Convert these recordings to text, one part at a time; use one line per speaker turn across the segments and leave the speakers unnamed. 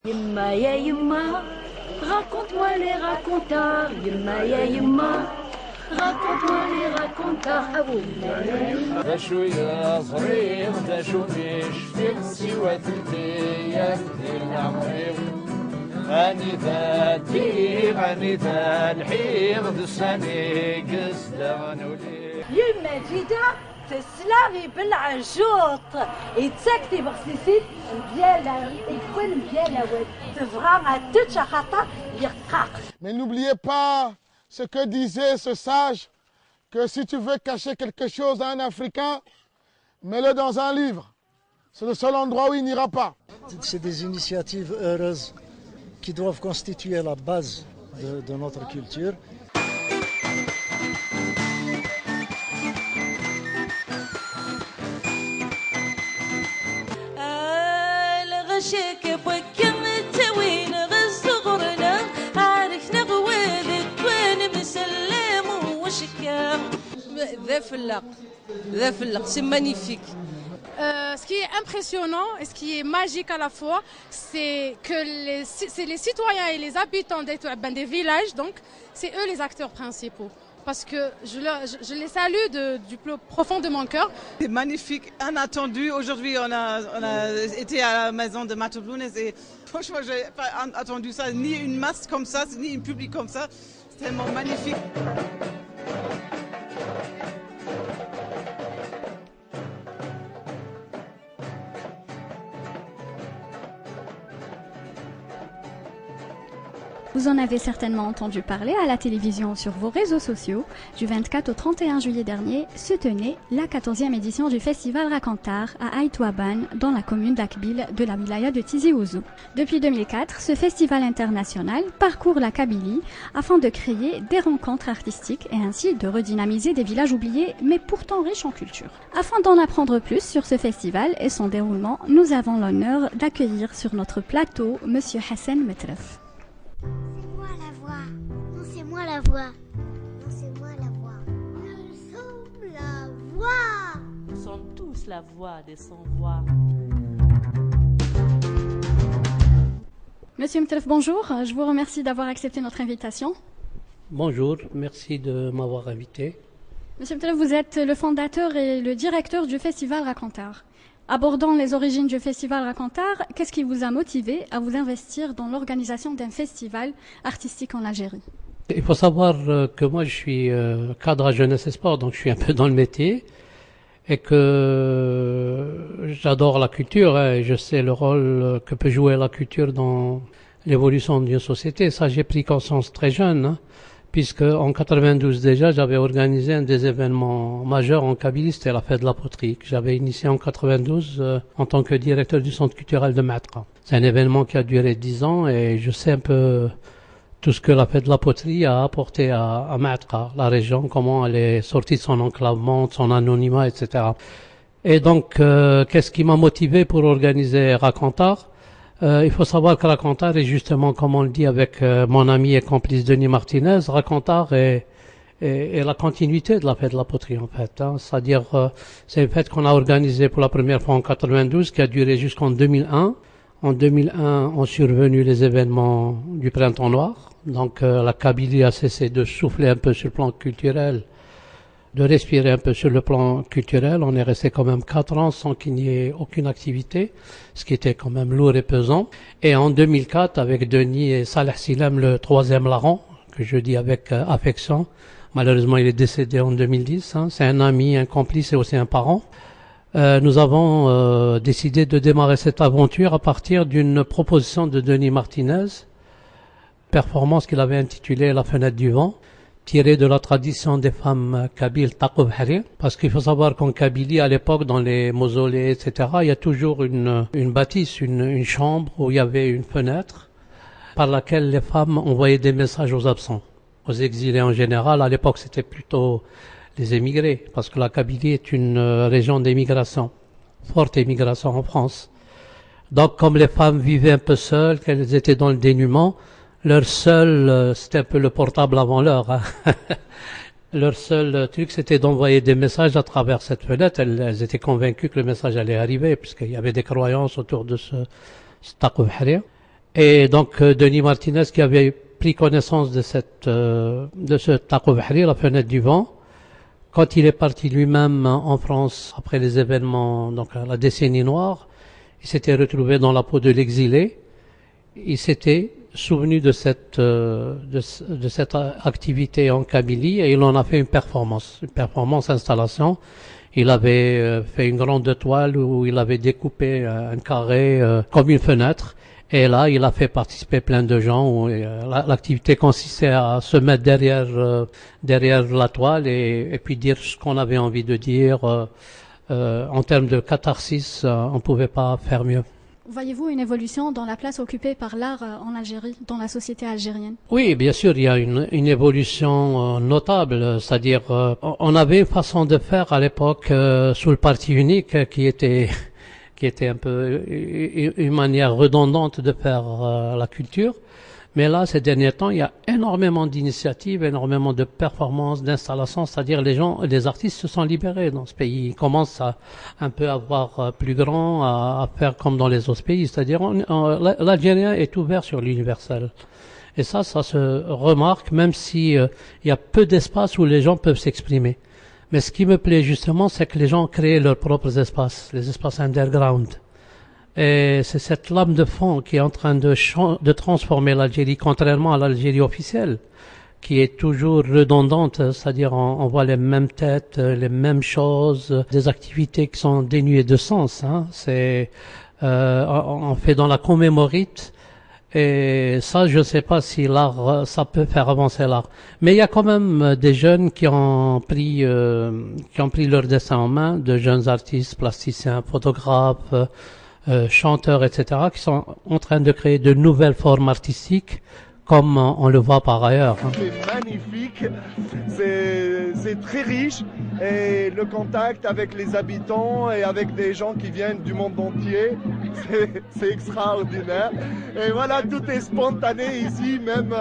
Yemma ya yemma, raconte-moi les racontars. Yemma ya yemma, raconte-moi les racontars. Ah bon.
ذا شو يا صغير ذا شو بيشتغل سوى تلتيك ديال العمريض غني ذاتي غني ذا الحيض السني قصدا نولي
يما جيدا تسلاغي بالعجوط يتسكتي بغسيسيت مبيالة يكون مبيالة تفغى تتشا خطا يقاق.
Mais n'oubliez pas ce que disait ce sage, que si tu veux cacher quelque chose à un Africain, mets-le dans un livre. C'est le seul endroit où il n'ira pas.
C'est des initiatives heureuses qui doivent constituer la base de notre culture.
C'est magnifique.
Ce qui est impressionnant et ce qui est magique à la fois, c'est que c'est les citoyens et les habitants des villages, donc c'est eux les acteurs principaux. Parce que je les salue du plus profond de mon cœur.
C'est magnifique, inattendu. Aujourd'hui, on a été à la maison de Matoblounes et franchement, je n'ai pas attendu ça, ni une masse comme ça, ni un public comme ça. C'est tellement magnifique.
Vous en avez certainement entendu parler à la télévision sur vos réseaux sociaux. Du 24 au 31 juillet dernier se tenait la 14e édition du festival Rakantar à Aïtouaban, dans la commune d'Akbil de la wilaya de Tizi Ouzou. Depuis 2004, ce festival international parcourt la Kabylie afin de créer des rencontres artistiques et ainsi de redynamiser des villages oubliés mais pourtant riches en culture. Afin d'en apprendre plus sur ce festival et son déroulement, nous avons l'honneur d'accueillir sur notre plateau Monsieur Hassan Metref.
La voix. Non, c'est moi la voix. Nous sommes la voix.
Nous sommes tous la voix des sans-voix.
Monsieur Mtref, bonjour. Je vous remercie d'avoir accepté notre invitation.
Bonjour, merci de m'avoir invité.
Monsieur Mtref, vous êtes le fondateur et le directeur du festival Rakantar. Abordant les origines du festival Rakantar, qu'est-ce qui vous a motivé à vous investir dans l'organisation d'un festival artistique en Algérie?
Il faut savoir que moi je suis cadre à jeunesse et sport, donc je suis un peu dans le métier et que j'adore la culture et je sais le rôle que peut jouer la culture dans l'évolution d'une société. Ça, j'ai pris conscience très jeune, puisque en 92 déjà, j'avais organisé un des événements majeurs en Kabylie, c'était la fête de la poterie, que j'avais initié en 92 en tant que directeur du centre culturel de Maatra. C'est un événement qui a duré 10 ans et je sais un peu tout ce que la fête de la poterie a apporté à Maatra, la région, comment elle est sortie de son enclavement, de son anonymat, etc. Et donc, qu'est-ce qui m'a motivé pour organiser Rakantar? Il faut savoir que Rakantar est justement, comme on le dit avec mon ami et complice Denis Martinez, Rakantar est la continuité de la fête de la poterie, en fait. C'est-à-dire, c'est une fête qu'on a organisée pour la première fois en 92, qui a duré jusqu'en 2001. En 2001 ont survenu les événements du Printemps Noir. Donc la Kabylie a cessé de souffler un peu sur le plan culturel, de respirer un peu sur le plan culturel. On est resté quand même 4 ans sans qu'il n'y ait aucune activité, ce qui était quand même lourd et pesant. Et en 2004, avec Denis et Salah Silem, le 3e larron, que je dis avec affection, malheureusement il est décédé en 2010, c'est un ami, un complice et aussi un parent. Nous avons décidé de démarrer cette aventure à partir d'une proposition de Denis Martinez, performance qu'il avait intitulée La fenêtre du vent, tirée de la tradition des femmes kabyles Taqoub Hari, parce qu'il faut savoir qu'en Kabylie, à l'époque, dans les mausolées, etc., il y a toujours une bâtisse, une chambre où il y avait une fenêtre par laquelle les femmes envoyaient des messages aux absents, aux exilés en général. À l'époque, c'était plutôt les émigrés, parce que la Kabylie est une région d'émigration, forte émigration en France. Donc, comme les femmes vivaient un peu seules, qu'elles étaient dans le dénuement, leur seul, c'était un peu le portable avant l'heure. Leur seul truc, c'était d'envoyer des messages à travers cette fenêtre. Elles étaient convaincues que le message allait arriver, puisqu'il y avait des croyances autour de ce Taqoub Hari. Et donc Denis Martinez qui avait pris connaissance de ce Taqo Bahri, la fenêtre du vent, quand il est parti lui-même en France après les événements, donc la décennie noire, il s'était retrouvé dans la peau de l'exilé. Il s'était souvenu de cette activité en Kabylie et il en a fait une performance installation. Il avait fait une grande toile où il avait découpé un carré comme une fenêtre. Et là, il a fait participer plein de gens où l'activité consistait à se mettre derrière la toile et puis dire ce qu'on avait envie de dire. En termes de catharsis, on pouvait pas faire mieux.
Voyez-vous une évolution dans la place occupée par l'art en Algérie, dans la société algérienne?
Oui, bien sûr, il y a une évolution notable. C'est-à-dire, on avait une façon de faire à l'époque sous le parti unique qui était un peu une manière redondante de faire la culture. Mais là, ces derniers temps, il y a énormément d'initiatives, énormément de performances, d'installations. C'est-à-dire, les artistes se sont libérés dans ce pays. Ils commencent à un peu avoir plus grand, à faire comme dans les autres pays. C'est-à-dire, l'Algérien est ouvert sur l'universel. Et ça se remarque, même si il y a peu d'espace où les gens peuvent s'exprimer. Mais ce qui me plaît justement, c'est que les gens créent leurs propres espaces, les espaces underground. Et c'est cette lame de fond qui est en train de transformer l'Algérie, contrairement à l'Algérie officielle, qui est toujours redondante, c'est-à-dire on voit les mêmes têtes, les mêmes choses, des activités qui sont dénuées de sens. On fait dans la commémorite. Et ça, je ne sais pas si l'art, ça peut faire avancer l'art. Mais il y a quand même des jeunes qui ont pris leur destin en main, de jeunes artistes, plasticiens, photographes, chanteurs, etc., qui sont en train de créer de nouvelles formes artistiques, comme on le voit par ailleurs.
C'est magnifique, c'est très riche, et le contact avec les habitants et avec des gens qui viennent du monde entier, c'est extraordinaire. Et voilà, tout est spontané ici, même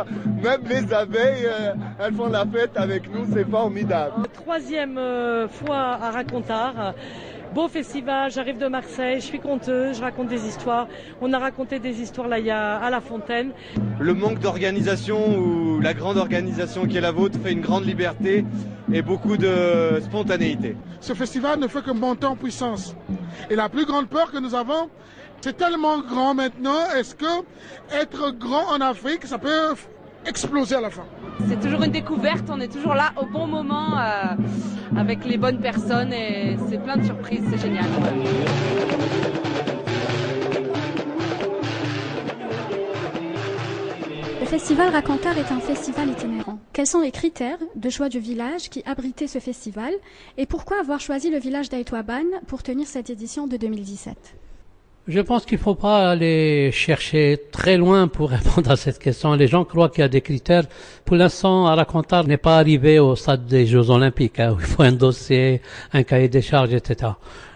les abeilles, elles font la fête avec nous, c'est formidable.
Troisième fois à Racontard. Beau festival, j'arrive de Marseille, je suis conteuse, je raconte des histoires. On a raconté des histoires là, il y a à La Fontaine.
Le manque d'organisation ou la grande organisation qui est la vôtre fait une grande liberté et beaucoup de spontanéité.
Ce festival ne fait que monter en puissance. Et la plus grande peur que nous avons, c'est tellement grand maintenant, est-ce que être grand en Afrique, ça peut exploser à la fin?
C'est toujours une découverte, on est toujours là au bon moment avec les bonnes personnes et c'est plein de surprises, c'est génial.
Le festival Racontard est un festival itinérant. Quels sont les critères de choix du village qui abritait ce festival et pourquoi avoir choisi le village d'Aïtouaban pour tenir cette édition de 2017?
Je pense qu'il ne faut pas aller chercher très loin pour répondre à cette question. Les gens croient qu'il y a des critères. Pour l'instant, Racontard n'est pas arrivé au stade des Jeux Olympiques, où il faut un dossier, un cahier des charges, etc.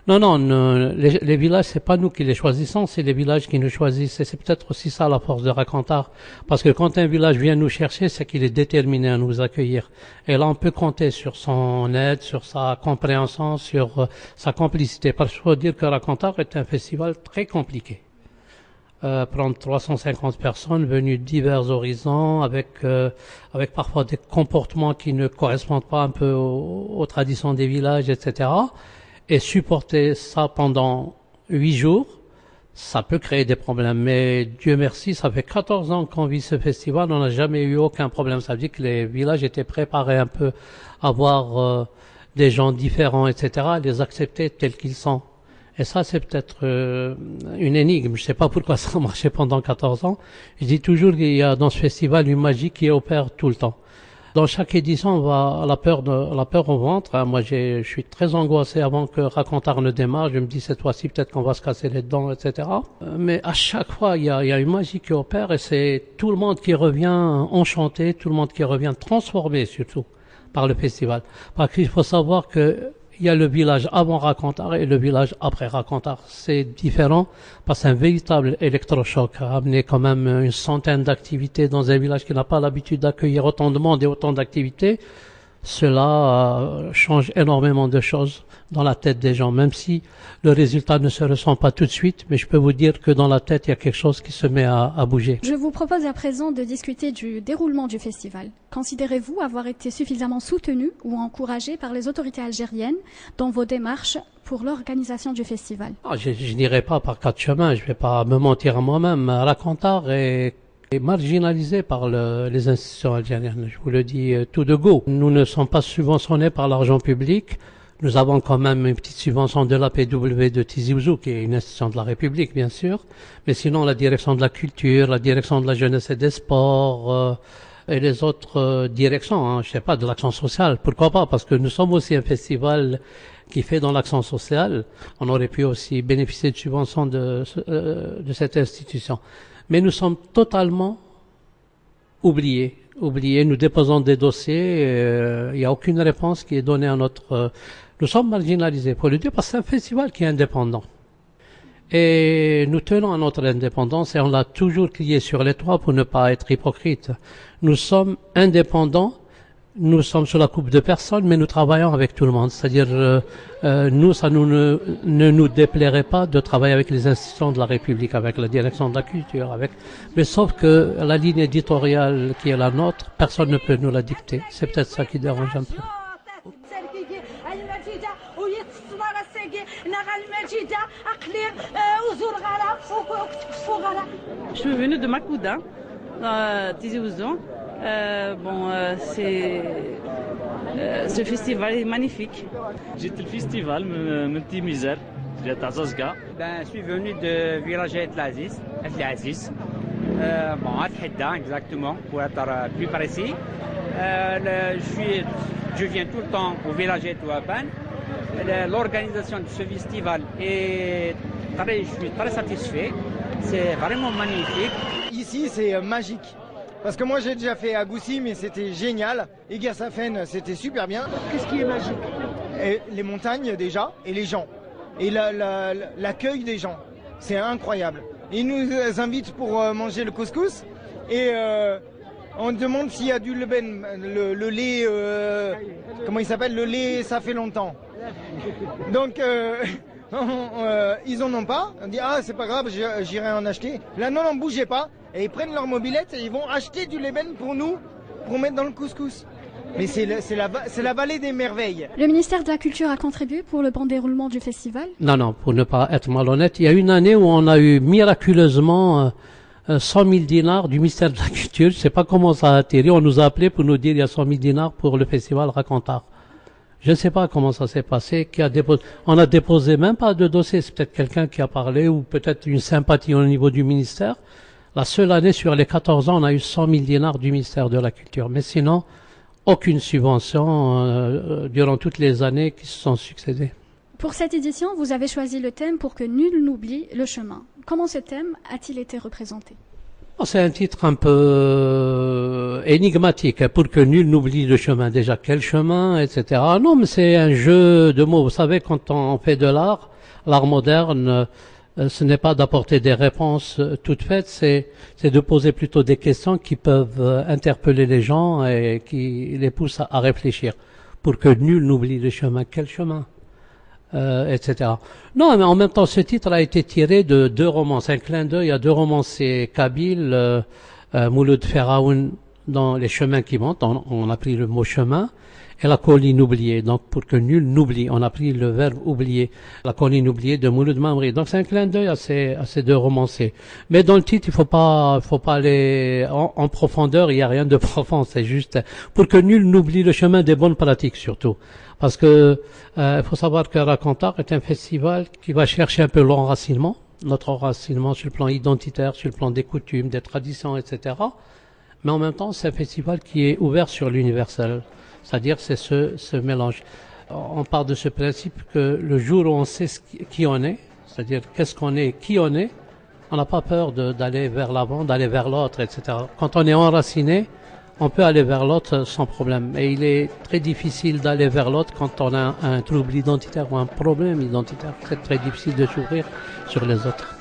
Non, les villages, c'est pas nous qui les choisissons, c'est les villages qui nous choisissent. Et c'est peut-être aussi ça la force de Racontard. Parce que quand un village vient nous chercher, c'est qu'il est déterminé à nous accueillir. Et là, on peut compter sur son aide, sur sa compréhension, sur sa complicité. Parce qu'il faut dire que Racontard est un festival très compliqué. Prendre 350 personnes venues de divers horizons, avec parfois des comportements qui ne correspondent pas un peu aux traditions des villages, etc., et supporter ça pendant 8 jours, ça peut créer des problèmes. Mais Dieu merci, ça fait 14 ans qu'on vit ce festival, on n'a jamais eu aucun problème. Ça veut dire que les villages étaient préparés un peu à voir des gens différents, etc., à les accepter tels qu'ils sont. Et ça, c'est peut-être une énigme. Je ne sais pas pourquoi ça a marché pendant 14 ans. Je dis toujours qu'il y a dans ce festival une magie qui opère tout le temps. Dans chaque édition, on va la peur au ventre. Moi, je suis très angoissé avant que Racontard ne démarre. Je me dis cette fois-ci peut-être qu'on va se casser les dents, etc. Mais à chaque fois, il y a une magie qui opère et c'est tout le monde qui revient enchanté, tout le monde qui revient transformé surtout par le festival. Parce qu'il faut savoir que il y a le village avant Racontard et le village après Racontard. C'est différent parce qu'un véritable électrochoc a amené quand même une centaine d'activités dans un village qui n'a pas l'habitude d'accueillir autant de monde et autant d'activités. cela change énormément de choses dans la tête des gens, même si le résultat ne se ressent pas tout de suite, mais je peux vous dire que dans la tête, il y a quelque chose qui se met à bouger.
Je vous propose à présent de discuter du déroulement du festival. Considérez-vous avoir été suffisamment soutenu ou encouragé par les autorités algériennes dans vos démarches pour l'organisation du festival?
Je n'irai pas par quatre chemins, je ne vais pas me mentir à moi-même. Racontar est marginalisé par les institutions algériennes, je vous le dis tout de go. Nous ne sommes pas subventionnés par l'argent public. Nous avons quand même une petite subvention de l'APW de Tizi Ouzou, qui est une institution de la République, bien sûr. Mais sinon, la direction de la culture, la direction de la jeunesse et des sports, et les autres directions, je sais pas, de l'action sociale. Pourquoi pas? Parce que nous sommes aussi un festival qui fait dans l'action sociale. On aurait pu aussi bénéficier de subventions de cette institution. Mais nous sommes totalement oubliés. Nous déposons des dossiers, il n'y a aucune réponse qui est donnée à notre... nous sommes marginalisés, pour le dire, parce que c'est un festival qui est indépendant. Et nous tenons à notre indépendance et on l'a toujours crié sur les toits pour ne pas être hypocrite. Nous sommes indépendants, nous sommes sous la coupe de personne, mais nous travaillons avec tout le monde. C'est-à-dire, nous, ça ne nous déplairait pas de travailler avec les institutions de la République, avec la direction de la culture, mais sauf que la ligne éditoriale qui est la nôtre, personne ne peut nous la dicter. C'est peut-être ça qui dérange un peu.
Je suis venue de Makouda, Tizi Ouzou. Ce festival est magnifique.
J'ai le festival من تيميزار جات عزازكا.
Je suis venu de village Aziz. Al-Hadda exactement pour être plus précis. Je viens tout le temps au village Touaban. L'organisation de ce festival je suis très satisfait. C'est vraiment magnifique.
Ici, c'est magique. Parce que moi, j'ai déjà fait à Goussi, mais c'était génial. Et Gersafen, c'était super bien. Qu'est-ce qui est magique? Les montagnes, déjà, et les gens. Et l'accueil des gens. C'est incroyable. Ils nous invitent pour manger le couscous. Et on demande s'il y a du leben, le lait... comment il s'appelle? Le lait, ça fait longtemps. Donc... ils en ont pas. On dit c'est pas grave, j'irai en acheter. Là non, bougez pas. Et ils prennent leur mobilette et ils vont acheter du leben pour nous, pour mettre dans le couscous. Mais c'est la vallée des merveilles.
Le ministère de la Culture a contribué pour le bon déroulement du festival? Non,
pour ne pas être malhonnête, il y a une année où on a eu miraculeusement 100 000 dinars du ministère de la Culture. Je sais pas comment ça a atterri. On nous a appelé pour nous dire il y a 100 000 dinars pour le festival Racontar. Je ne sais pas comment ça s'est passé, on a déposé même pas de dossier, c'est peut-être quelqu'un qui a parlé ou peut-être une sympathie au niveau du ministère. La seule année sur les 14 ans, on a eu 100 000 dinars du ministère de la Culture. Mais sinon, aucune subvention durant toutes les années qui se sont succédées.
Pour cette édition, vous avez choisi le thème pour que nul n'oublie le chemin. Comment ce thème a-t-il été représenté?
C'est un titre un peu énigmatique, pour que nul n'oublie le chemin. Déjà, quel chemin, etc. Non, mais c'est un jeu de mots. Vous savez, quand on fait de l'art moderne, ce n'est pas d'apporter des réponses toutes faites, c'est de poser plutôt des questions qui peuvent interpeller les gens et qui les poussent à réfléchir. Pour que nul n'oublie le chemin. Quel chemin? Etc. Non, mais en même temps, ce titre a été tiré de deux romans. C'est un clin d'œil à deux romanciers kabyles, Mouloud Feraoun dans Les chemins qui montent, on a pris le mot chemin, et La colline oubliée. Donc, pour que nul n'oublie, on a pris le verbe oublier. La colline oubliée de Mouloud Mamri. Donc, c'est un clin d'œil à ces deux romanciers. Mais dans le titre, il faut pas aller en profondeur, il n'y a rien de profond, c'est juste pour que nul n'oublie le chemin des bonnes pratiques, surtout. Parce que il faut savoir que Racontar est un festival qui va chercher un peu l'enracinement, notre enracinement sur le plan identitaire, sur le plan des coutumes, des traditions, etc. Mais en même temps, c'est un festival qui est ouvert sur l'universel. C'est-à-dire, c'est ce mélange. On part de ce principe que le jour où on sait qui on est, c'est-à-dire qu'est-ce qu'on est, qui on est, on n'a pas peur d'aller vers l'avant, d'aller vers l'autre, etc. Quand on est enraciné, on peut aller vers l'autre sans problème. Et il est très difficile d'aller vers l'autre quand on a un trouble identitaire ou un problème identitaire. C'est très difficile de s'ouvrir sur les autres.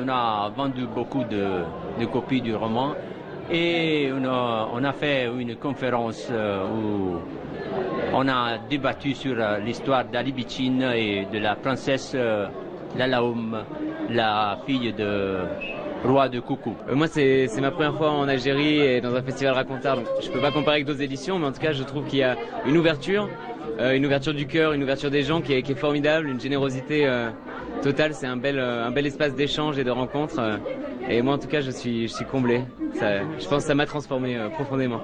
on a vendu beaucoup de copies du roman et on a fait une conférence où on a débattu sur l'histoire d'Ali Bichin et de la princesse Lalaoum, la fille de roi de Koukou.
Moi, c'est ma première fois en Algérie et dans un festival racontard. Donc je peux pas comparer avec d'autres éditions, mais en tout cas, je trouve qu'il y a une ouverture du cœur, une ouverture des gens qui est formidable, une générosité totale. C'est un bel espace d'échange et de rencontre. Et moi, en tout cas, je suis comblé. Je pense que ça m'a transformé profondément.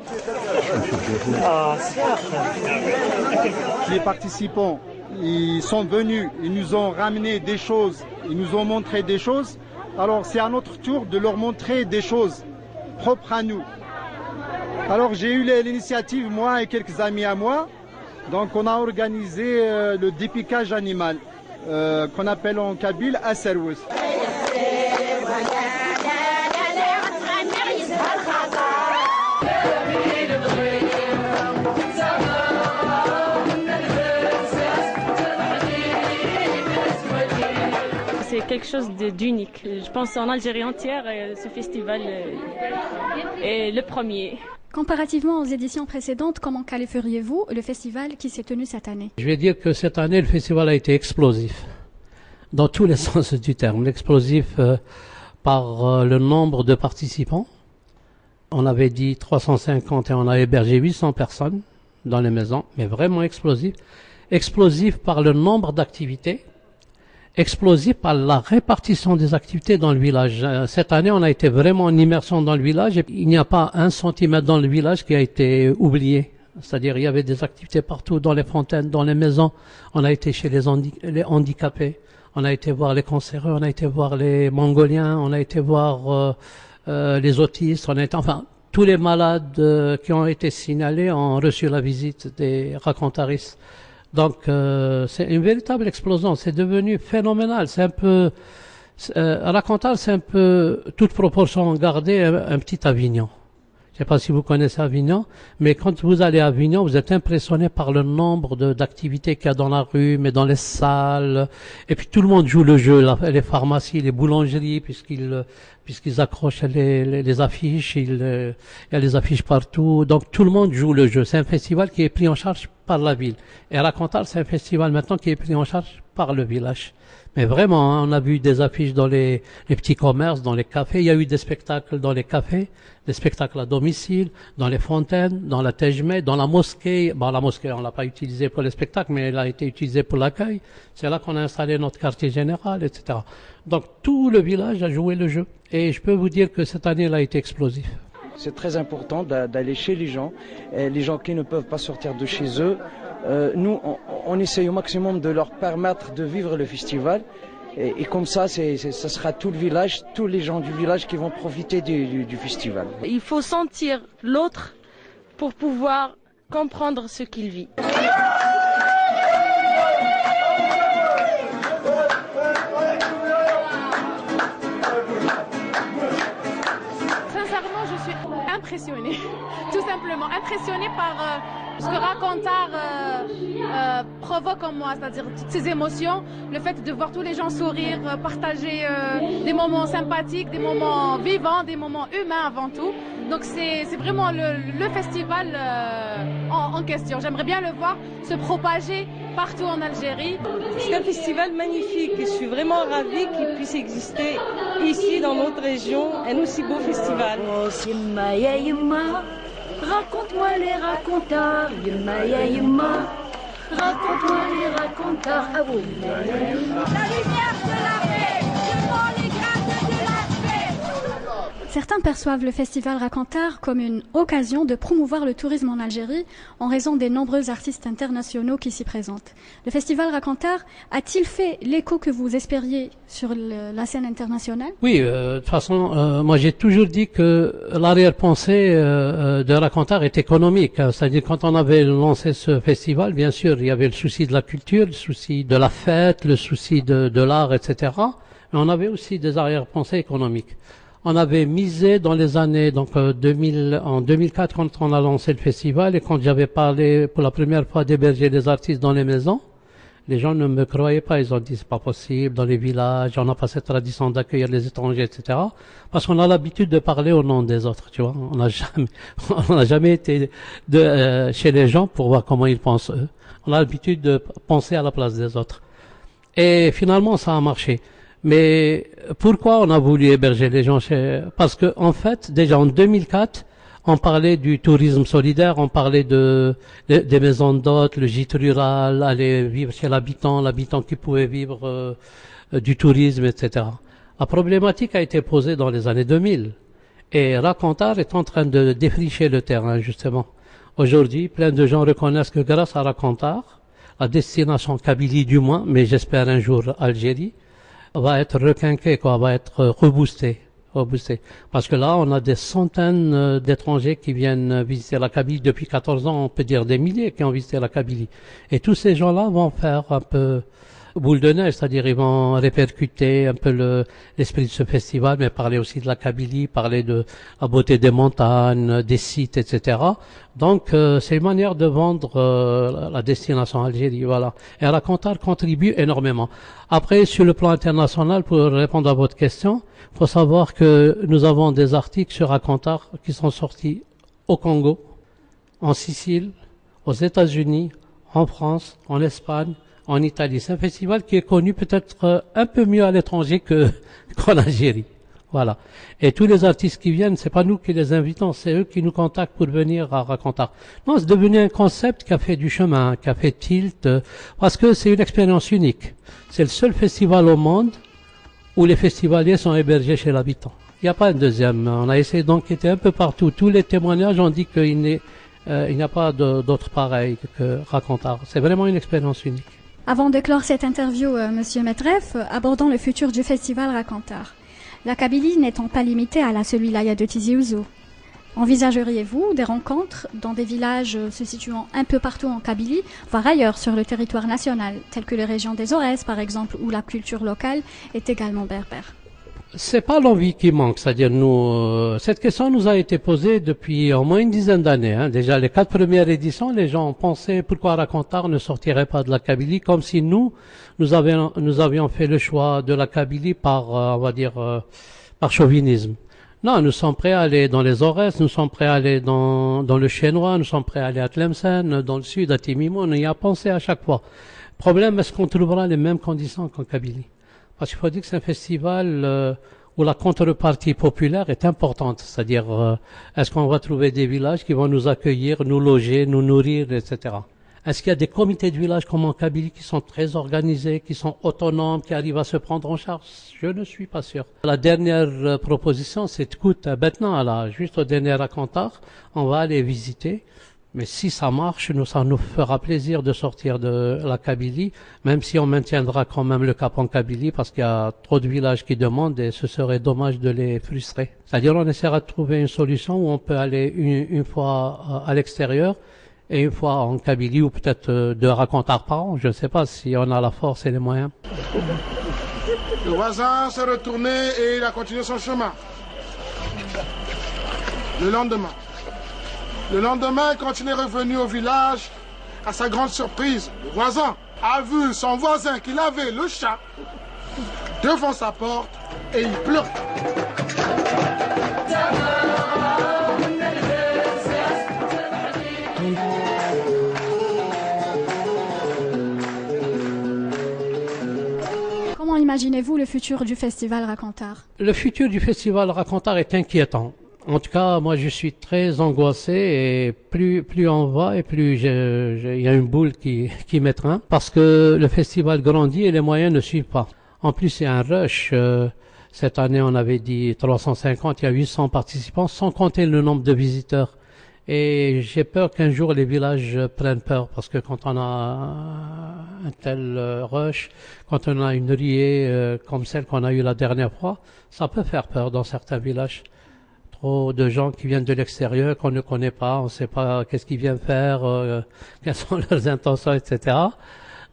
Les participants, ils sont venus, ils nous ont ramené des choses, ils nous ont montré des choses. Alors c'est à notre tour de leur montrer des choses propres à nous. Alors j'ai eu l'initiative, moi et quelques amis à moi. Donc on a organisé le dépiquage animal, qu'on appelle en kabyle Asserwes.
C'est quelque chose d'unique. Je pense en Algérie entière, ce festival est le premier.
Comparativement aux éditions précédentes, comment qualifieriez-vous le festival qui s'est tenu cette année?
Je vais dire que cette année, le festival a été explosif, dans tous les sens du terme. Explosif par le nombre de participants. On avait dit 350 et on a hébergé 800 personnes dans les maisons, mais vraiment explosif. Explosif par le nombre d'activités. Explosif par la répartition des activités dans le village. Cette année, on a été vraiment en immersion dans le village et il n'y a pas un centimètre dans le village qui a été oublié. C'est-à-dire, il y avait des activités partout, dans les fontaines, dans les maisons. On a été chez les handicapés, on a été voir les cancéreux, on a été voir les mongoliens, on a été voir les autistes, enfin, tous les malades qui ont été signalés ont reçu la visite des racontaristes. Donc c'est une véritable explosion, c'est devenu phénoménal, c'est un peu Racontar, c'est un peu toute proportion gardée un petit Avignon. Je ne sais pas si vous connaissez Avignon, mais quand vous allez à Avignon, vous êtes impressionné par le nombre d'activités qu'il y a dans la rue, mais dans les salles. Et puis tout le monde joue le jeu, les pharmacies, les boulangeries, puisqu'ils accrochent les affiches, il y a les affiches partout. Donc tout le monde joue le jeu. C'est un festival qui est pris en charge par la ville. Et Racontar, c'est un festival maintenant qui est pris en charge par le village. Mais vraiment, hein, on a vu des affiches dans les petits commerces, dans les cafés. Il y a eu des spectacles dans les cafés, des spectacles à domicile, dans les fontaines, dans la Tejme, dans la mosquée. Bon, la mosquée, on l'a pas utilisée pour les spectacles, mais elle a été utilisée pour l'accueil. C'est là qu'on a installé notre quartier général, etc. Donc, tout le village a joué le jeu. Et je peux vous dire que cette année, elle a été explosive.
C'est très important d'aller chez les gens qui ne peuvent pas sortir de chez eux. Nous, on essaye au maximum de leur permettre de vivre le festival. Et comme ça, ça sera tout le village, tous les gens du village qui vont profiter du festival.
Il faut sentir l'autre pour pouvoir comprendre ce qu'il vit.
Sincèrement, je suis impressionnée, tout simplement impressionnée par ce que Racontar provoque en moi, c'est-à-dire toutes ces émotions, le fait de voir tous les gens sourire, partager des moments sympathiques, des moments vivants, des moments humains avant tout. Donc c'est vraiment le festival en question. J'aimerais bien le voir se propager partout en Algérie.
C'est un festival magnifique et je suis vraiment ravie qu'il puisse exister ici dans notre région, un aussi beau festival.
Raconte-moi les racontars, Yemma ya Yemma. Raconte-moi les racontars, ah bon. La lumière de la paix, devant les grâces de la paix.
Certains perçoivent le festival Racontar comme une occasion de promouvoir le tourisme en Algérie en raison des nombreux artistes internationaux qui s'y présentent. Le festival Racontar a-t-il fait l'écho que vous espériez sur la scène internationale?
Oui, de toute façon, moi j'ai toujours dit que l'arrière-pensée de Racontar est économique. C'est-à-dire quand on avait lancé ce festival, bien sûr, il y avait le souci de la culture, le souci de la fête, le souci de l'art, etc. Mais on avait aussi des arrière-pensées économiques. On avait misé dans les années, donc en 2004 quand on a lancé le festival et quand j'avais parlé pour la première fois d'héberger des artistes dans les maisons, Les gens ne me croyaient pas, ils ont dit c'est pas possible, dans les villages, on n'a pas cette tradition d'accueillir les étrangers, etc. Parce qu'on a l'habitude de parler au nom des autres, tu vois. On n'a jamais été chez les gens pour voir comment ils pensent eux. On a l'habitude de penser à la place des autres. Et finalement, ça a marché. Mais pourquoi on a voulu héberger les gens Parce que, en fait, déjà en 2004, on parlait du tourisme solidaire, on parlait des maisons d'hôtes, le gîte rural, aller vivre chez l'habitant qui pouvait vivre du tourisme, etc. La problématique a été posée dans les années 2000. Et Racontar est en train de défricher le terrain, justement. Aujourd'hui, plein de gens reconnaissent que grâce à Racontar, la destination Kabylie du moins, mais j'espère un jour Algérie, va être requinquée, va être reboostée. Parce que là, on a des centaines d'étrangers qui viennent visiter la Kabylie. Depuis 14 ans, on peut dire des milliers qui ont visité la Kabylie. Et tous ces gens-là vont faire un peu boule de neige, c'est-à-dire ils vont répercuter un peu l'esprit de ce festival, mais parler aussi de la Kabylie, parler de la beauté des montagnes, des sites, etc. Donc, c'est une manière de vendre la destination Algérie, voilà. Et Racontar contribue énormément. Après, sur le plan international, pour répondre à votre question, il faut savoir que nous avons des articles sur Racontar qui sont sortis au Congo, en Sicile, aux États-Unis, en France, en Espagne, en Italie. C'est un festival qui est connu peut-être un peu mieux à l'étranger qu'en Algérie. Voilà. Et tous les artistes qui viennent, c'est pas nous qui les invitons, c'est eux qui nous contactent pour venir à Racontar. Non, c'est devenu un concept qui a fait du chemin, qui a fait tilt, parce que c'est une expérience unique. C'est le seul festival au monde où les festivaliers sont hébergés chez l'habitant. Il n'y a pas un deuxième. On a essayé d'enquêter un peu partout. Tous les témoignages ont dit qu'il n'y a pas d'autre pareil que Racontar. C'est vraiment une expérience unique.
Avant de clore cette interview, Monsieur Metref, abordons le futur du festival Racontar. La Kabylie n'étant pas limitée à la seule wilaya de Tizi Ouzou. Envisageriez-vous des rencontres dans des villages se situant un peu partout en Kabylie, voire ailleurs sur le territoire national, telles que les régions des Aurès par exemple, où la culture locale est également berbère?
C'est pas l'envie qui manque, c'est-à-dire cette question nous a été posée depuis au moins une dizaine d'années. Déjà les 4 premières éditions, les gens pensaient pourquoi Racontar ne sortirait pas de la Kabylie, comme si nous avions fait le choix de la Kabylie par, on va dire, par chauvinisme. Non, nous sommes prêts à aller dans les Aurès, nous sommes prêts à aller dans le Chénois, nous sommes prêts à aller à Tlemcen, dans le sud, à Timimou, on y a pensé à chaque fois. Problème, est-ce qu'on trouvera les mêmes conditions qu'en Kabylie? Parce qu'il faut dire que c'est un festival où la contrepartie populaire est importante. C'est-à-dire, est-ce qu'on va trouver des villages qui vont nous accueillir, nous loger, nous nourrir, etc. Est-ce qu'il y a des comités de village comme en Kabylie qui sont très organisés, qui sont autonomes, qui arrivent à se prendre en charge? Je ne suis pas sûr. La dernière proposition, c'est écoute, maintenant, juste au dernier Racontar, on va aller visiter. Mais si ça marche, ça nous fera plaisir de sortir de la Kabylie, même si on maintiendra quand même le cap en Kabylie, parce qu'il y a trop de villages qui demandent et ce serait dommage de les frustrer. C'est-à-dire on essaiera de trouver une solution où on peut aller une fois à l'extérieur et une fois en Kabylie, ou peut-être 2 Racontars par an. Je ne sais pas si on a la force et les moyens.
Le voisin s'est retourné et il a continué son chemin. Le lendemain, quand il est revenu au village, à sa grande surprise, le voisin a vu son voisin qui lavait le chat devant sa porte et il pleurait.
Comment imaginez-vous le futur du festival Racontar? Le
futur du festival Racontar est inquiétant. En tout cas, moi, je suis très angoissé et plus on va et plus il y a une boule qui m'étreint parce que le festival grandit et les moyens ne suivent pas. En plus, il y a un rush. Cette année, on avait dit 350, il y a 800 participants, sans compter le nombre de visiteurs. Et j'ai peur qu'un jour les villages prennent peur parce que quand on a un tel rush, quand on a une riée comme celle qu'on a eue la dernière fois, ça peut faire peur dans certains villages. Trop de gens qui viennent de l'extérieur, qu'on ne connaît pas, on ne sait pas qu'est-ce qu'ils viennent faire, quelles sont leurs intentions, etc.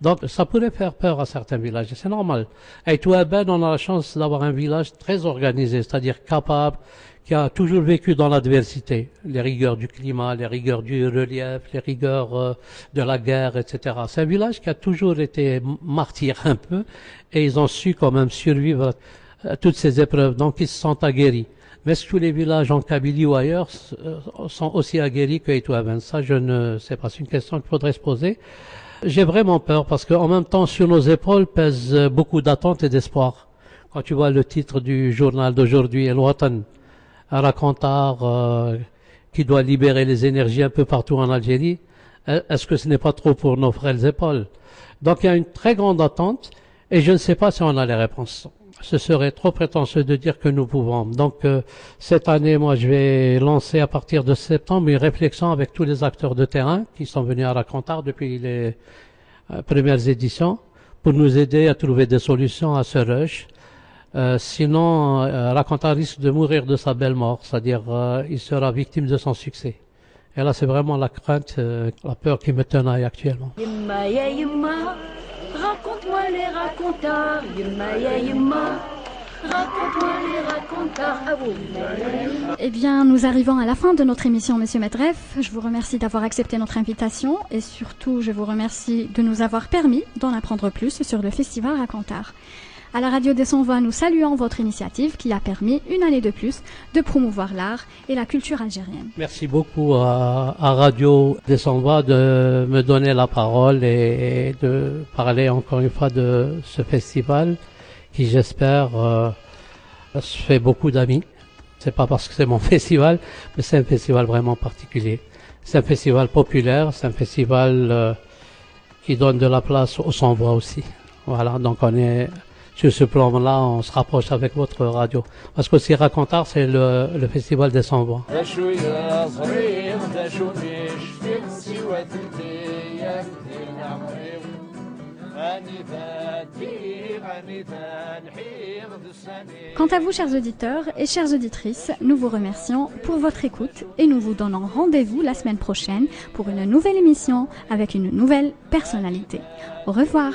Donc ça pourrait faire peur à certains villages, et c'est normal. À Aït-Ouaben, on a la chance d'avoir un village très organisé, c'est-à-dire capable, qui a toujours vécu dans l'adversité, les rigueurs du climat, les rigueurs du relief, les rigueurs de la guerre, etc. C'est un village qui a toujours été martyr un peu, et ils ont su quand même survivre à toutes ces épreuves, donc ils se sont aguerris. Mais est-ce que tous les villages en Kabylie ou ailleurs sont aussi aguerris que Aït-Ouaben? Ça, je ne sais pas, c'est une question qu'il faudrait se poser. J'ai vraiment peur parce qu'en même temps, sur nos épaules pèsent beaucoup d'attentes et d'espoir. Quand tu vois le titre du journal d'aujourd'hui, El Watan, un raconteur qui doit libérer les énergies un peu partout en Algérie, est-ce que ce n'est pas trop pour nos frêles épaules? Donc il y a une très grande attente et je ne sais pas si on a les réponses. Ce serait trop prétentieux de dire que nous pouvons. Donc cette année, moi je vais lancer à partir de septembre une réflexion avec tous les acteurs de terrain qui sont venus à Racontar depuis les premières éditions pour nous aider à trouver des solutions à ce rush. Sinon, Racontar risque de mourir de sa belle mort, c'est-à-dire il sera victime de son succès. Et là, c'est vraiment la crainte, la peur qui me tenaille actuellement.
Yemma ya yemma, raconte-moi les racontars. Yemma ya yemma, raconte-moi les racontars. Ah bon.
Eh bien, nous arrivons à la fin de notre émission, Monsieur Medref. Je vous remercie d'avoir accepté notre invitation et surtout, je vous remercie de nous avoir permis d'en apprendre plus sur le festival Racontar. À la Radio des Sans-Voix, nous saluons votre initiative qui a permis, une année de plus, de promouvoir l'art et la culture algérienne.
Merci beaucoup à Radio des Sans-Voix de me donner la parole et de parler encore une fois de ce festival qui, j'espère, se fait beaucoup d'amis. C'est pas parce que c'est mon festival, mais c'est un festival vraiment particulier. C'est un festival populaire, c'est un festival qui donne de la place aux sans-voix aussi. Voilà, donc on est sur ce plan-là, on se rapproche avec votre radio. Parce qu'aussi Racontar, c'est le festival des sans-voix.
Quant à vous, chers auditeurs et chères auditrices, nous vous remercions pour votre écoute et nous vous donnons rendez-vous la semaine prochaine pour une nouvelle émission avec une nouvelle personnalité. Au revoir.